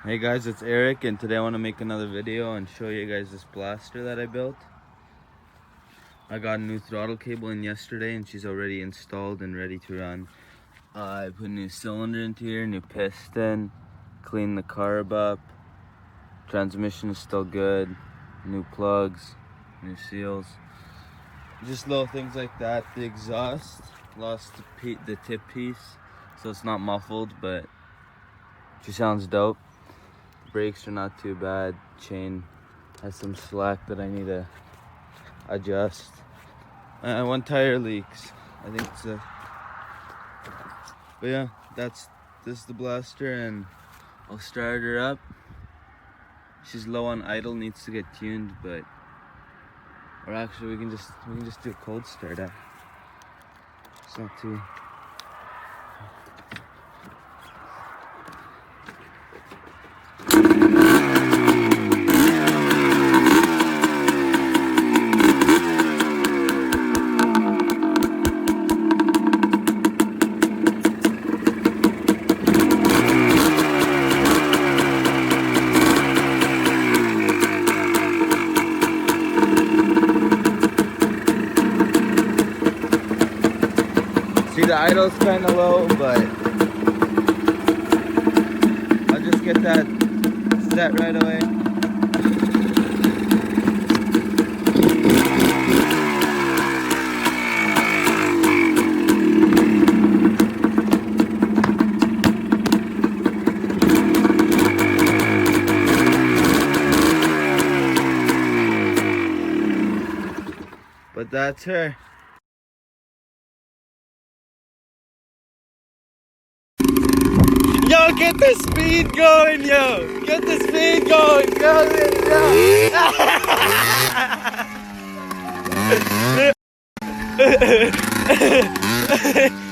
Hey guys, it's Eric, and today I want to make another video and show you guys this blaster that I built. I got a new throttle cable in yesterday and she's already installed and ready to run. I put a new cylinder into here, new piston, cleaned the carb up, transmission is still good, new plugs, new seals, just little things like that. The exhaust lost the tip piece, so it's not muffled, but she sounds dope. Brakes are not too bad. Chain has some slack that I need to adjust. One tire leaks. I think it's a. But yeah, this is the blaster, and I'll start her up. She's low on idle, needs to get tuned, but or actually we can just do a cold start. It's not too. See, the idle's kind of low, but I'll just get that set right away. But that's her. Yo, get the speed going, yo! Get the speed going! Go, yo!